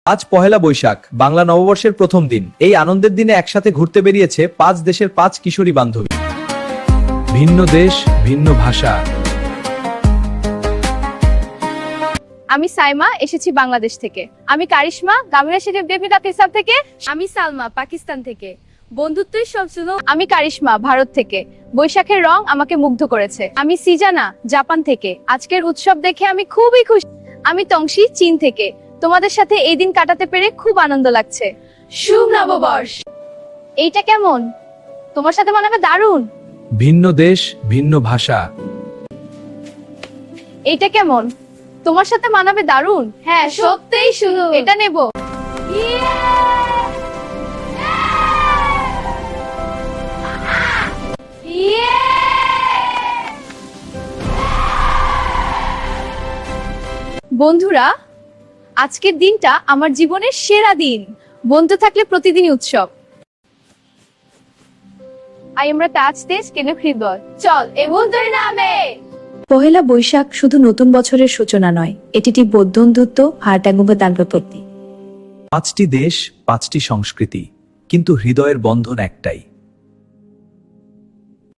আজ পহেলা বৈশাখ, বাংলা নববর্ষের প্রথম দিন। এই আনন্দের দিনে একসাথে ঘুরতে বেরিয়েছে 5 দেশের 5 কিশোরী বান্ধবী। ভিন্ন দেশ, ভিন্ন ভাষা। আমি সাইমা, এসেছি বাংলাদেশ থেকে। আমি কারিশমা, গামিরা শেরিফ দেবী পাকিস্তান থেকে। আমি সালমা, পাকিস্তান থেকে। বন্ধুত্বই সব শুনো। আমি কারিশমা, ভারত থেকে। বৈশাখের রং আমাকে মুগ্ধ করেছে। আমি সিজানা, জাপান থেকে। আজকের উৎসব দেখে আমি খুবই খুশি। আমি তংশি, চীন থেকে। তোমাদের সাথে এই দিন কাটাতে পেরে খুব আনন্দ লাগছে। শুভ নববর্ষ। এইটা কেমন? তোমার সাথে মানাবে দারুণ। ভিন্ন দেশ, ভিন্ন ভাষা। এইটা কেমন? তোমার সাথে মানাবে দারুণ। হ্যাঁ, সত্যিই শুনো। এটা নেব। বন্ধুরা, আজকের দিনটা আমার জীবনের সেরা দিন। বন্ধু থাকলে প্রতিদিনই উৎসব। আমরা টাচ দিস কেন হৃদয়। চল এ বন্ধুর নামে। পহেলা বৈশাখ শুধু নতুন বছরের সূচনা নয়, এটি বন্ধুত্ব আর ত্যাগের প্রতীক। 5টি দেশ, 5টি সংস্কৃতি, কিন্তু হৃদয়ের বন্ধন একটাই।